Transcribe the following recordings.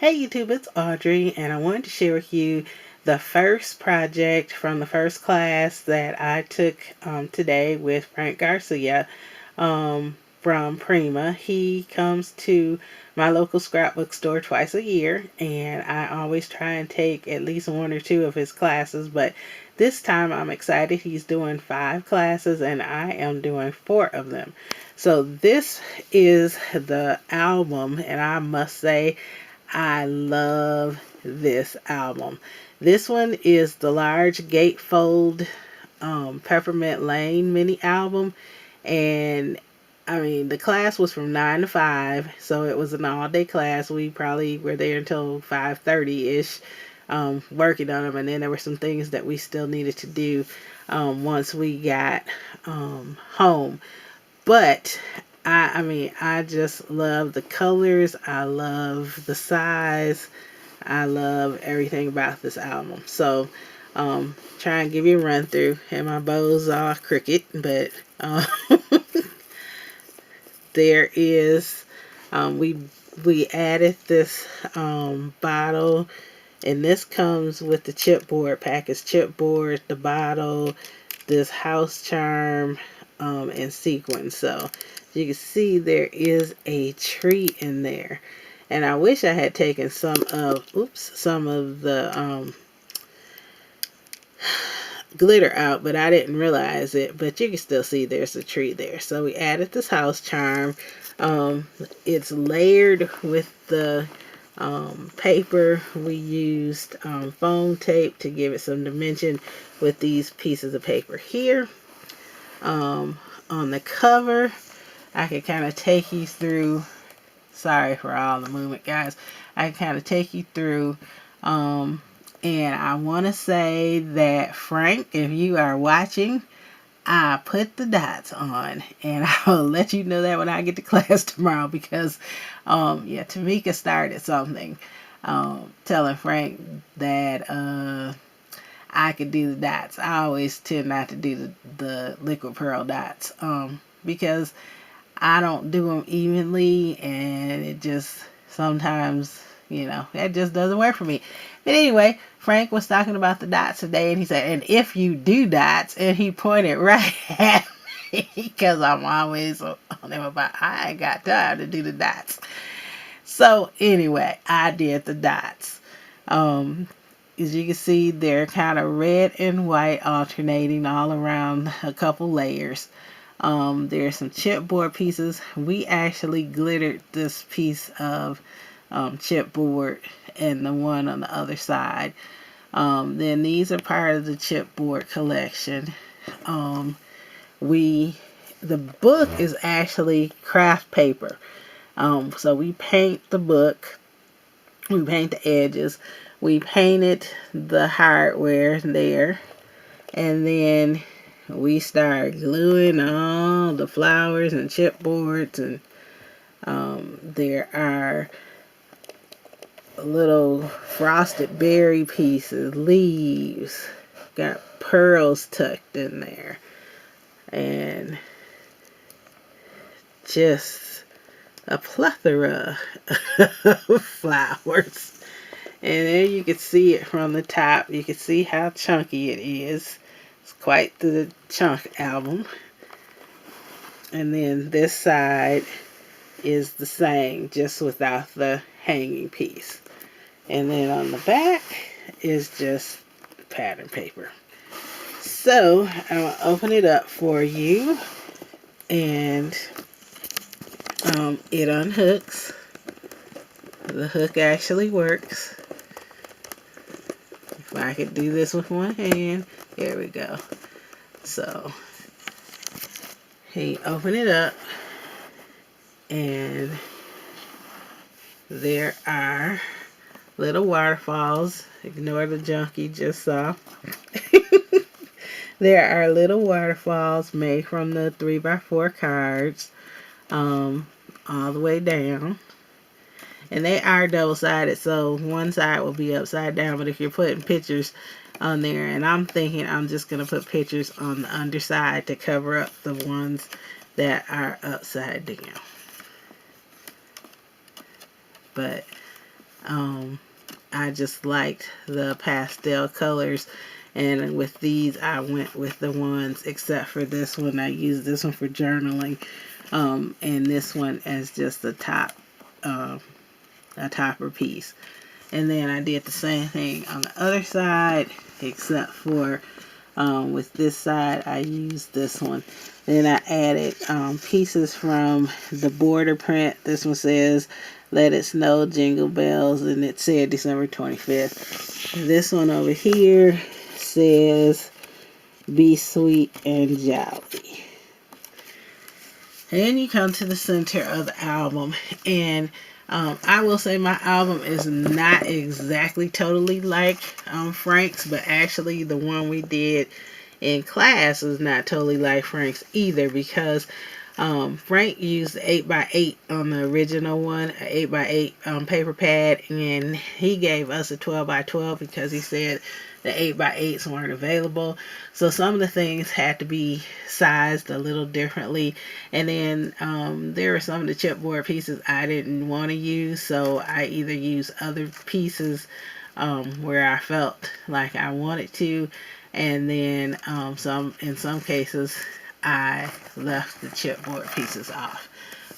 Hey YouTube, it's Audrey, and I wanted to share with you the first project from the first class that I took today with Frank Garcia from Prima. He comes to my local scrapbook store twice a year, and I always try and take at least one or two of his classes, but this time I'm excited. He's doing 5 classes, and I am doing 4 of them. So this is the album, and I must say, I love this album. This one is the large Gatefold Peppermint Lane mini album. And I mean, the class was from 9 to 5, so it was an all-day class. We probably were there until 5:30-ish working on them. And then there were some things that we still needed to do once we got home. But I just love the colors. I love the size. I love everything about this album. So, try and give you a run through. And my bow's all crooked, but there is, we added this bottle, and this comes with the chipboard package. Chipboard, the bottle, this house charm, and sequins. So you can see there is a tree in there, and I wish I had taken some of the glitter out, but I didn't realize it. But you can still see there's a tree there. So we added this house charm. It's layered with the paper. We used foam tape to give it some dimension with these pieces of paper here. On the cover, I can kind of take you through. Sorry for all the movement, guys. I can kind of take you through. And I want to say that, Frank, if you are watching, I put the dots on, and I'll let you know that when I get to class tomorrow, because yeah, Tamika started something telling Frank that I could do the dots. I always tend not to do the liquid pearl dots because I don't do them evenly, and it just sometimes, that just doesn't work for me. But anyway, Frank was talking about the dots today, and he said, and if you do dots, and he pointed right at me, because I'm always on him about, I ain't got time to do the dots. So anyway, I did the dots. As you can see, they're kind of red and white alternating all around a couple layers. There's some chipboard pieces. We actually glittered this piece of chipboard and the one on the other side. Then these are part of the chipboard collection. The book is actually craft paper. So we paint the book. We paint the edges. We painted the hardware there. And then we start gluing all the flowers and chipboards, and there are little frosted berry pieces, leaves, got pearls tucked in there, and just a plethora of flowers. And there you can see it from the top. You can see how chunky it is. It's quite the chunk album. And then this side is the same, just without the hanging piece. And then on the back is just pattern paper. So I'm going to open it up for you. And it unhooks. The hook actually works. If I could do this with one hand, there we go. So, open it up, and there are little waterfalls. Ignore the junk you just saw. There are little waterfalls made from the 3x4 cards, all the way down. And they are double-sided, so one side will be upside down. But if you're putting pictures on there, and I'm thinking I'm just going to put pictures on the underside to cover up the ones that are upside down. But I just liked the pastel colors, and with these I went with the ones, except for this one. I used this one for journaling, and this one as just a topper piece. And then I did the same thing on the other side, except for with this side I used this one. Then I added pieces from the border print. This one says "Let It Snow, Jingle Bells," and it said December 25th. This one over here says "Be Sweet and Jolly." And you come to the center of the album, and I will say my album is not exactly totally like Frank's, but actually the one we did in class is not totally like Frank's either, because Frank used 8x8 on the original one, an 8x8 paper pad, and he gave us a 12x12 because he said the 8x8s weren't available. So some of the things had to be sized a little differently. And then there were some of the chipboard pieces I didn't want to use, so I either used other pieces where I felt like I wanted to, and then in some cases I left the chipboard pieces off.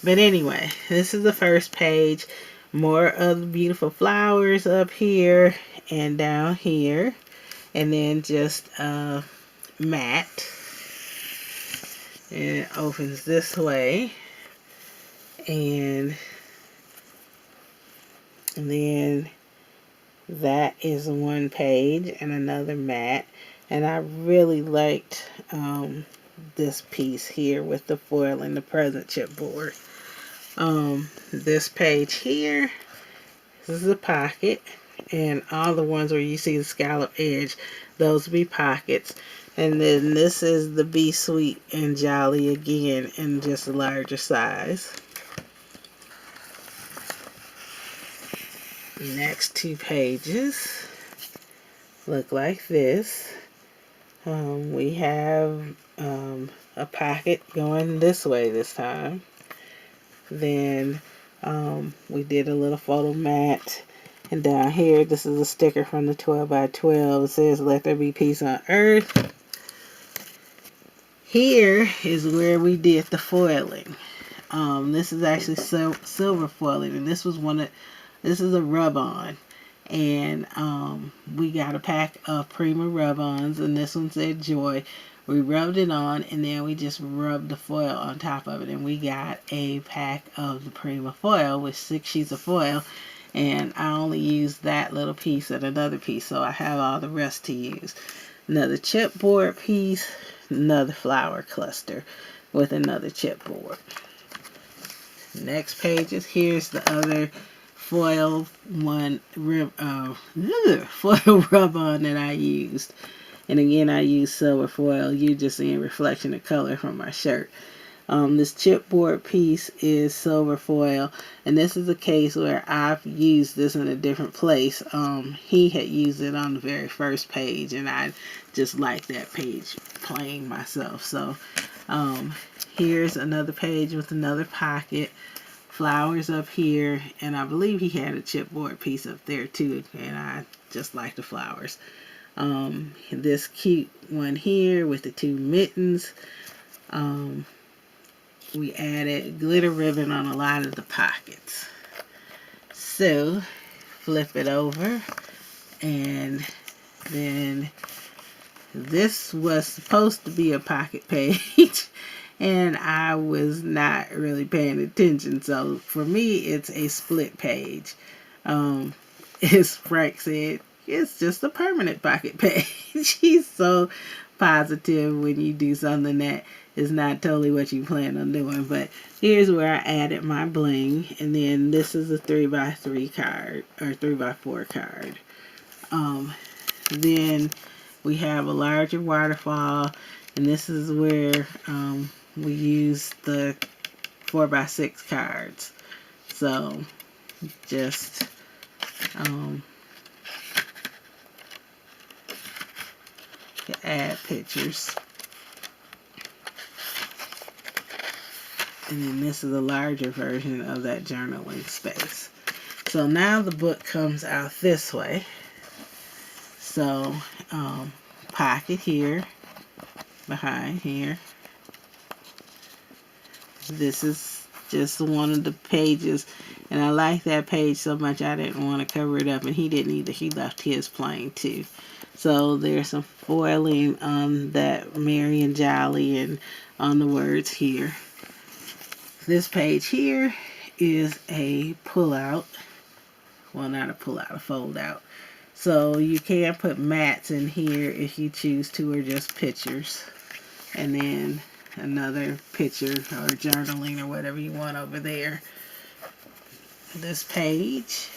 But anyway, this is the first page. More of the beautiful flowers up here and down here, and then just a mat, and it opens this way, and then that is one page and another mat. And I really liked this piece here with the foil and the present chipboard. This page here, this is a pocket, and all the ones where you see the scallop edge, those be pockets. And then this is the Be Sweet and Jolly again in just a larger size. The next two pages look like this. We have a pocket going this way this time. Then we did a little photo mat. And down here, this is a sticker from the 12x12. It says, "Let there be peace on earth." Here is where we did the foiling. This is actually silver foiling, and this is a rub-on. And we got a pack of Prima rub-ons, and this one said Joy. We rubbed it on, and then we just rubbed the foil on top of it, and we got a pack of the Prima foil with 6 sheets of foil, and I only used that little piece and another piece, so I have all the rest to use. Another chipboard piece, another flower cluster with another chipboard. Next pages, here's the other foil foil rub-on that I used. And again, I used silver foil. You're just seeing reflection of color from my shirt. This chipboard piece is silver foil, and this is a case where I've used this in a different place. He had used it on the very first page, and I just like that page plain myself. So here's another page with another pocket, flowers up here, and I believe he had a chipboard piece up there too, and I just like the flowers. This cute one here with the 2 mittens. We added glitter ribbon on a lot of the pockets. So flip it over, and then this was supposed to be a pocket page and I was not really paying attention, so for me it's a split page. As Frank said, it's just a permanent pocket page. He's so positive when you do something that is not totally what you plan on doing. But here's where I added my bling, and then this is a 3x3 card or 3x4 card. Then we have a larger waterfall, and this is where we use the 4x6 cards. So just to add pictures. And then this is a larger version of that journaling space. So now the book comes out this way. So, pocket here, behind here. This is just one of the pages, and I like that page so much I didn't want to cover it up, and he didn't either. He left his plain too. So there's some foiling on that Merry and Jolly and on the words here. This page here is a pull-out. Well, not a pull-out, a fold-out. So you can put mats in here if you choose to, or just pictures. And then another picture or journaling or whatever you want over there. This page,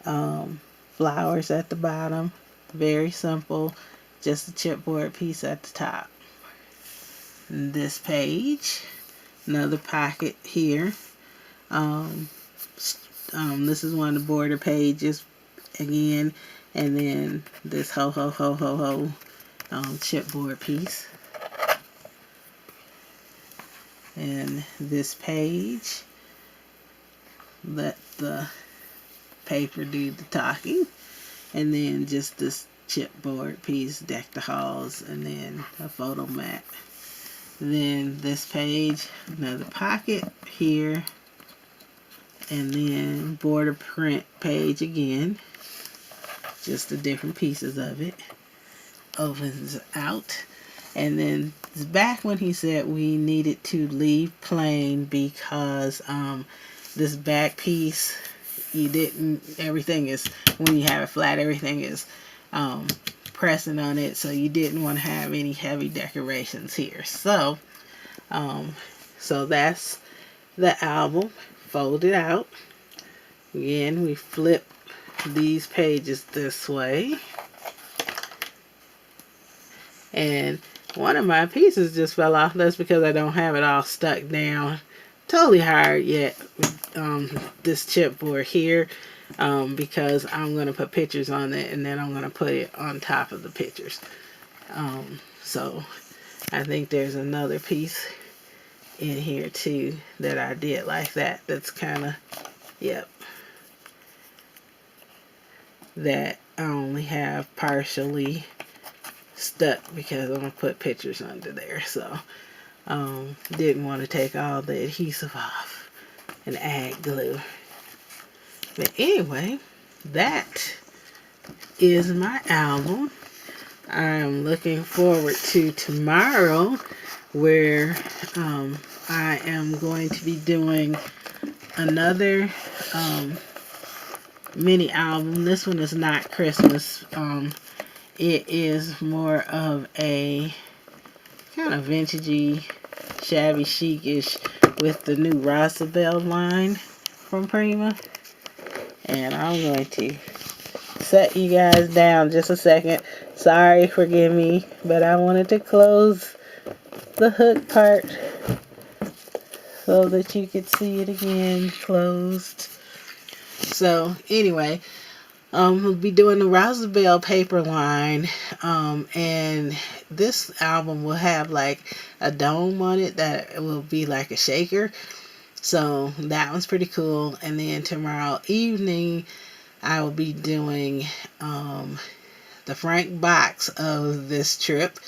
flowers at the bottom, very simple, just a chipboard piece at the top. And this page, another pocket here. This is one of the border pages again, and then this ho ho ho ho ho chipboard piece. And this page, let the paper do the talking, and then just this chipboard piece, deck the halls, and then a photo mat. Then this page, another pocket here, and then border print page again, just the different pieces of it. Opens out, and then back when he said we needed to leave plain because this back piece, everything is, when you have it flat, everything is pressing on it, so you didn't want to have any heavy decorations here. So so that's the album folded out. Again, we flip these pages this way, and one of my pieces just fell off. That's because I don't have it all stuck down totally hard yet with this chipboard here, because I'm going to put pictures on it, and then I'm going to put it on top of the pictures. So I think there's another piece in here too that I did like that. That's kind of, yep, that I only have partially stuck because I'm going to put pictures under there. So didn't want to take all the adhesive off and add glue. But anyway, that is my album. I'm looking forward to tomorrow, where I am going to be doing another mini album. This one is not Christmas. It is more of a kind of vintagey, shabby chic-ish with the new Rosabelle line from Prima. And I'm going to set you guys down just a second. Sorry, forgive me, but I wanted to close the hook part so that you could see it again closed. So anyway, we'll be doing the Rosabelle paper line, and this album will have like a dome on it that will be like a shaker. So that one's pretty cool. And then tomorrow evening I will be doing the Frank box of this trip.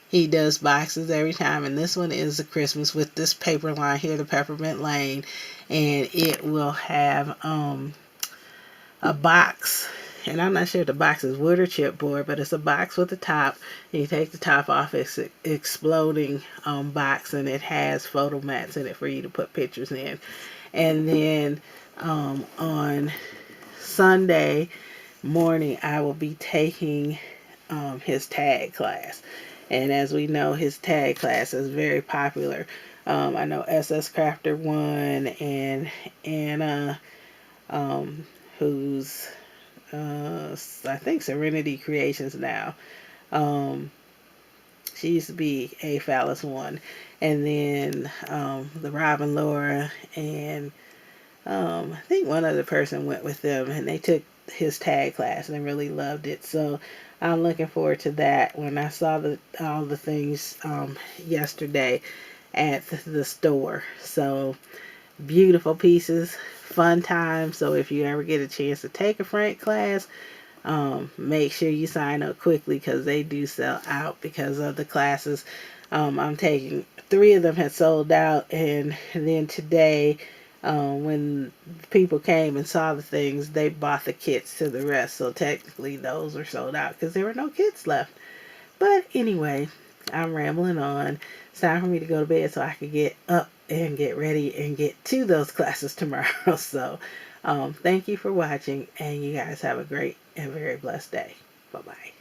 He does boxes every time, and this one is a Christmas with this paper line here, the Peppermint Lane, and it will have a box, and I'm not sure if the box is wood or chipboard, but it's a box with the top, and you take the top off, it's an exploding box, and it has photo mats in it for you to put pictures in. And then on Sunday morning I will be taking his tag class, and as we know, his tag class is very popular. I know SS Crafter won, and Anna, who's I think Serenity Creations now. She used to be A Phallus one, and then the Robin Laura and I think one other person went with them, and they took his tag class and they really loved it. So I'm looking forward to that. When I saw all the things yesterday at the store, so beautiful pieces, fun time. So if you ever get a chance to take a Frank class, make sure you sign up quickly because they do sell out because of the classes. I'm taking 3 of them had sold out, and then today, when people came and saw the things, they bought the kits to the rest. So technically, those were sold out because there were no kits left. But anyway, I'm rambling on. It's time for me to go to bed so I can get up and get ready and get to those classes tomorrow. So, thank you for watching, and you guys have a great and very blessed day. Bye bye.